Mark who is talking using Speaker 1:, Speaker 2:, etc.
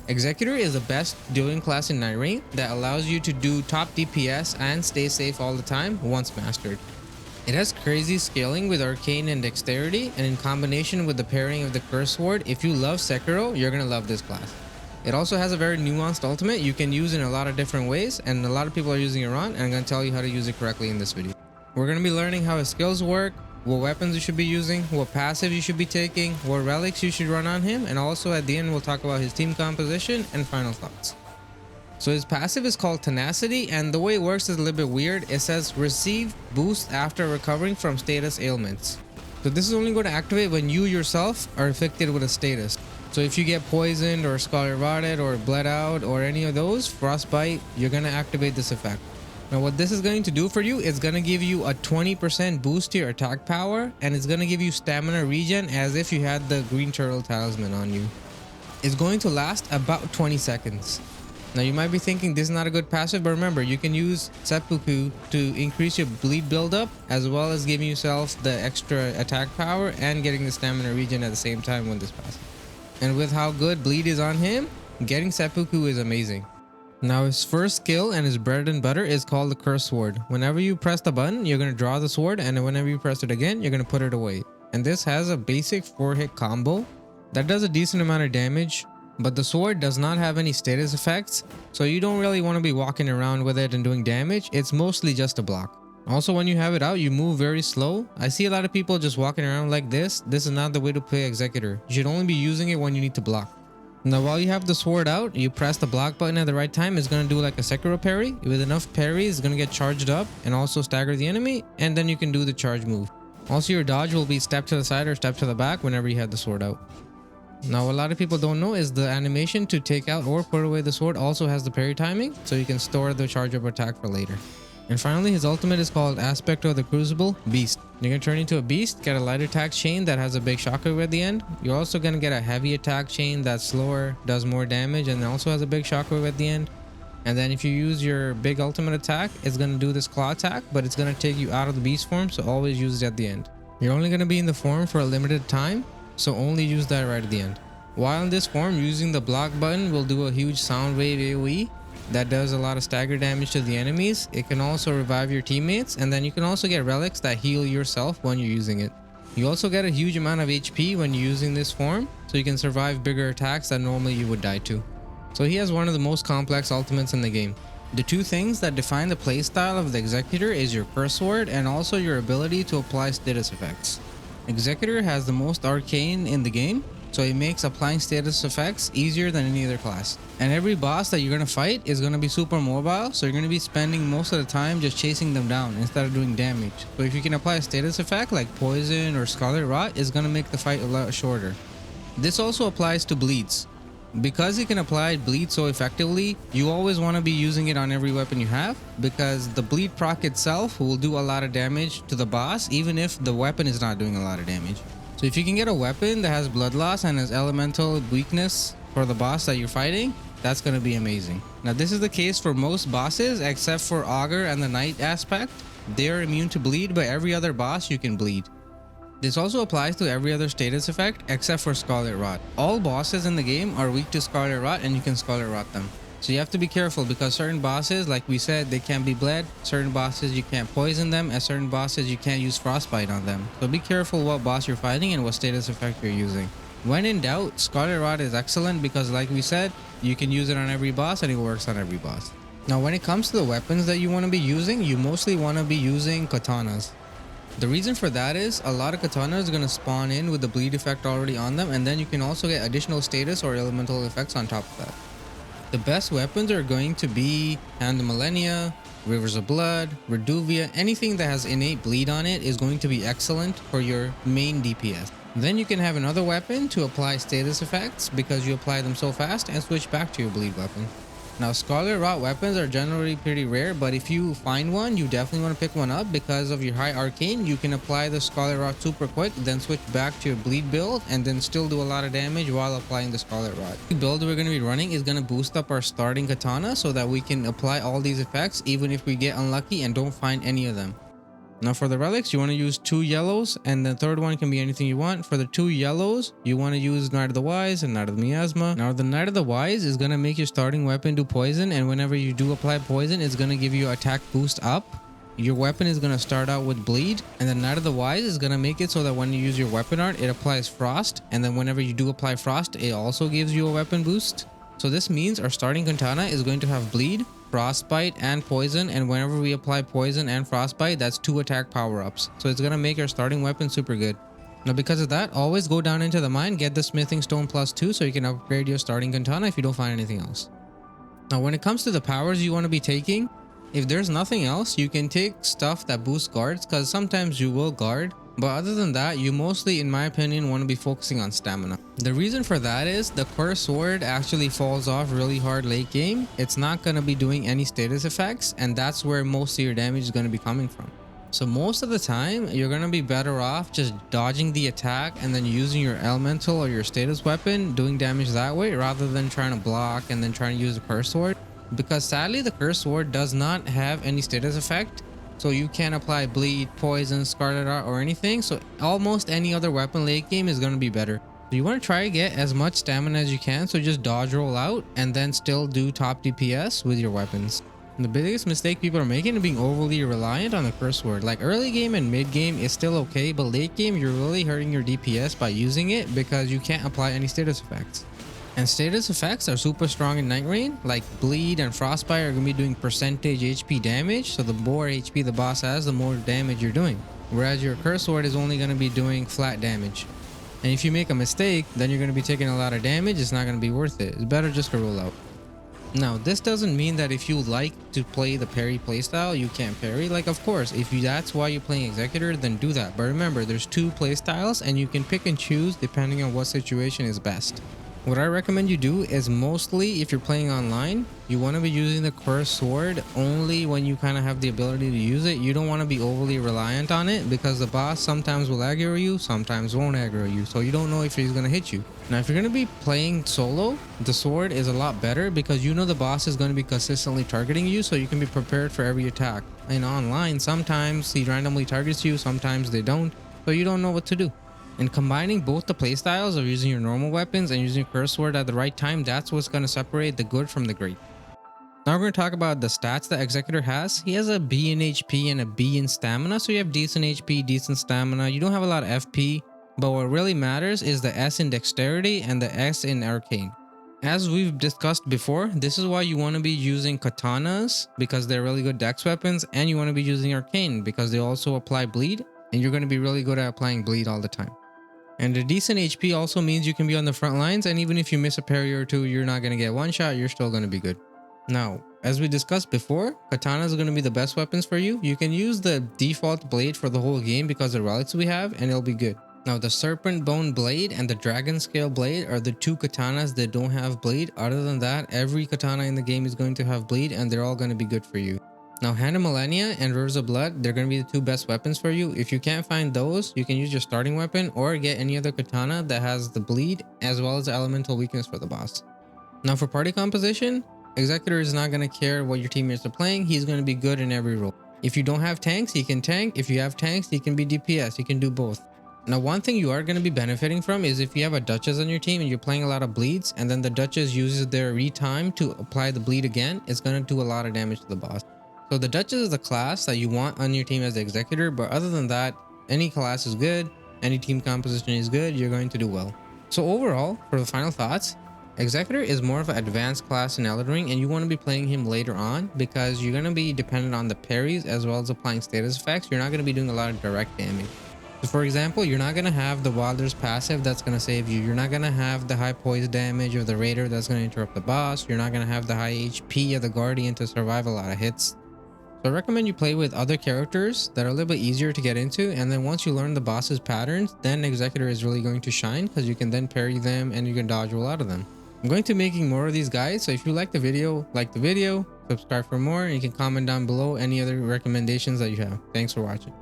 Speaker 1: Executor is the best dueling class in Nightreign that allows you to do top DPS and stay safe all the time once mastered. It has crazy scaling with arcane and dexterity, and in combination with the pairing of the curse sword, if you love Sekiro, you're gonna love this class. It also has a very nuanced ultimate you can use in a lot of different ways, and a lot of people are using it wrong, and I'm gonna tell you how to use it correctly in this video. We're gonna be learning how his skills work, what weapons you should be using, what passive you should be taking, what relics you should run on him, and also at the end we'll talk about his team composition and final thoughts. So his passive is called Tenacity, and the way it works is a little bit weird. It says receive boost after recovering from status ailments. So this is only going to activate when you yourself are afflicted with a status. So if you get poisoned or scarlet rotted or bled out or any of those, frostbite, you're going to activate this effect. Now what this is going to do for you is going to give you a 20% boost to your attack power, and it's going to give you stamina regen as if you had the green turtle talisman on you. It's going to last about 20 seconds. Now you might be thinking this is not a good passive, but remember you can use seppuku to increase your bleed buildup as well as giving yourself the extra attack power and getting the stamina regen at the same time when this passes. And with how good bleed is on him, getting seppuku is amazing. Now his first skill and his bread and butter is called the curse sword. Whenever you press the button, you're going to draw the sword, and whenever you press it again, you're going to put it away. And this has a basic 4-hit combo that does a decent amount of damage, but the sword does not have any status effects, so you don't really want to be walking around with it and doing damage. It's mostly just a block. Also, when you have it out, you move very slow. I see a lot of people just walking around like this. This is not the way to play Executor. You should only be using it when you need to block. Now while you have the sword out, you press the block button at the right time. It's going to do like a Sekiro parry. With enough parries, it's going to get charged up and also stagger the enemy, and then you can do the charge move. Also, your dodge will be step to the side or step to the back whenever you have the sword out. Now a lot of people don't know is the animation to take out or put away the sword also has the parry timing, so you can store the charge up attack for later. And finally, his ultimate is called Aspect of the Crucible Beast. You're going to turn into a beast, get a light attack chain that has a big shockwave at the end. You're also going to get a heavy attack chain that's slower, does more damage, and also has a big shockwave at the end. And then if you use your big ultimate attack, it's going to do this claw attack, but it's going to take you out of the beast form, so always use it at the end. You're only going to be in the form for a limited time, so only use that right at the end. While in this form, using the block button will do a huge sound wave AoE that does a lot of stagger damage to the enemies. It can also revive your teammates, and then you can also get relics that heal yourself when you're using it. You also get a huge amount of HP when you're using this form, so you can survive bigger attacks that normally you would die to. So he has one of the most complex ultimates in the game. The two things that define the playstyle of the Executor is your curse sword and also your ability to apply status effects. Executor has the most arcane in the game, so it makes applying status effects easier than any other class. And every boss that you're going to fight is going to be super mobile, so you're going to be spending most of the time just chasing them down instead of doing damage. So if you can apply a status effect like poison or scarlet rot, it's going to make the fight a lot shorter. This also applies to bleeds. Because you can apply bleed so effectively, you always want to be using it on every weapon you have, because the bleed proc itself will do a lot of damage to the boss even if the weapon is not doing a lot of damage. So if you can get a weapon that has blood loss and has elemental weakness for the boss that you're fighting, that's going to be amazing. Now this is the case for most bosses except for Augur and the Knight aspect. They are immune to bleed, but every other boss you can bleed. This also applies to every other status effect except for Scarlet Rot. All bosses in the game are weak to Scarlet Rot, and you can Scarlet Rot them. So you have to be careful because certain bosses, like we said, they can't be bled. Certain bosses you can't poison them, and certain bosses you can't use frostbite on them. So be careful what boss you're fighting and what status effect you're using. When in doubt, Scarlet Rot is excellent because like we said, you can use it on every boss and it works on every boss. Now when it comes to the weapons that you want to be using, you mostly want to be using katanas. The reason for that is a lot of katanas are going to spawn in with the bleed effect already on them, and then you can also get additional status or elemental effects on top of that. The best weapons are going to be Hand of Millennia, Rivers of Blood, Reduvia. Anything that has innate bleed on it is going to be excellent for your main DPS. Then you can have another weapon to apply status effects because you apply them so fast, and switch back to your bleed weapon. Now Scarlet Rot weapons are generally pretty rare, but if you find one, you definitely want to pick one up because of your high arcane. You can apply the Scarlet Rot super quick, then switch back to your bleed build, and then still do a lot of damage while applying the Scarlet Rot. The build we're going to be running is going to boost up our starting katana so that we can apply all these effects even if we get unlucky and don't find any of them. Now for the relics, you want to use 2 yellows, and the third one can be anything you want. For the 2 yellows, you want to use Knight of the Wise and Knight of the Miasma. Now the Knight of the Wise is going to make your starting weapon do poison, and whenever you do apply poison, it's going to give you attack boost up. Your weapon is going to start out with bleed, and the Knight of the Wise is going to make it so that when you use your weapon art, it applies frost, and then whenever you do apply frost, it also gives you a weapon boost. So this means our starting katana is going to have bleed, frostbite, and poison, and whenever we apply poison and frostbite, that's 2 attack power-ups. So it's going to make our starting weapon super good. Now because of that, always go down into the mine, get the smithing stone +2 so you can upgrade your starting katana if you don't find anything else. Now when it comes to the powers you want to be taking, if there's nothing else, you can take stuff that boosts guards, because sometimes you will guard. But other than that, you mostly, in my opinion, want to be focusing on stamina. The reason for that is the cursed sword actually falls off really hard late game. It's not going to be doing any status effects, and that's where most of your damage is going to be coming from. So most of the time, you're going to be better off just dodging the attack and then using your elemental or your status weapon, doing damage that way, rather than trying to block and then trying to use the cursed sword. Because sadly, the cursed sword does not have any status effect. So you can't apply bleed, poison, scarlet art, or anything. So almost any other weapon late game is going to be better. So you want to try to get as much stamina as you can. So just dodge roll out and then still do top DPS with your weapons. And the biggest mistake people are making is being overly reliant on the cursed sword. Like early game and mid game is still okay, but late game you're really hurting your DPS by using it because you can't apply any status effects. And status effects are super strong in Nightreign, like bleed and frostbite are going to be doing percentage HP damage, so the more HP the boss has, the more damage you're doing. Whereas your curse sword is only going to be doing flat damage. And if you make a mistake, then you're going to be taking a lot of damage, it's not going to be worth it. It's better just to roll out. Now, this doesn't mean that if you like to play the parry playstyle, you can't parry. Like, of course, if that's why you're playing Executor, then do that. But remember, there's 2 playstyles and you can pick and choose depending on what situation is best. What I recommend you do is mostly if you're playing online, you want to be using the cursed sword only when you kind of have the ability to use it. You don't want to be overly reliant on it because the boss sometimes will aggro you, sometimes won't aggro you. So you don't know if he's going to hit you. Now, if you're going to be playing solo, the sword is a lot better because you know the boss is going to be consistently targeting you, so you can be prepared for every attack. And online, sometimes he randomly targets you, sometimes they don't, so you don't know what to do. And combining both the playstyles of using your normal weapons and using your cursed sword at the right time, that's what's going to separate the good from the great. Now we're going to talk about the stats that Executor has. He has a B in HP and a B in stamina, so you have decent HP, decent stamina. You don't have a lot of FP, but what really matters is the S in dexterity and the S in arcane. As we've discussed before, this is why you want to be using katanas because they're really good dex weapons, and you want to be using arcane because they also apply bleed, and you're going to be really good at applying bleed all the time. And a decent HP also means you can be on the front lines, and even if you miss a parry or two, you're not going to get one shot, you're still going to be good. Now, as we discussed before, katanas are going to be the best weapons for you. You can use the default blade for the whole game because of the relics we have, and it'll be good. Now, the serpent bone blade and the dragon scale blade are the 2 katanas that don't have bleed. Other than that, every katana in the game is going to have bleed, and they're all going to be good for you. Now, Hand of Millennia and Rivers of Blood, they're going to be the 2 best weapons for you. If you can't find those, you can use your starting weapon or get any other katana that has the bleed as well as the elemental weakness for the boss. Now, for party composition, Executor is not going to care what your teammates are playing. He's going to be good in every role. If you don't have tanks, he can tank. If you have tanks, he can be DPS. He can do both. Now, one thing you are going to be benefiting from is if you have a Duchess on your team and you're playing a lot of bleeds, and then the Duchess uses their retime to apply the bleed again, it's going to do a lot of damage to the boss. So the Duchess is the class that you want on your team as the Executor, but other than that, any class is good, any team composition is good, you're going to do well. So overall, for the final thoughts, Executor is more of an advanced class in Elden Ring, and you want to be playing him later on because you're going to be dependent on the parries as well as applying status effects. You're not going to be doing a lot of direct damage. So for example, you're not going to have the Wylder's passive that's going to save you. You're not going to have the high poise damage of the Raider that's going to interrupt the boss. You're not going to have the high HP of the Guardian to survive a lot of hits. So I recommend you play with other characters that are a little bit easier to get into, and then once you learn the boss's patterns, then Executor is really going to shine because you can then parry them and you can dodge roll out of them. I'm going to be making more of these guys, so if you like the video, subscribe for more, and you can comment down below any other recommendations that you have. Thanks for watching.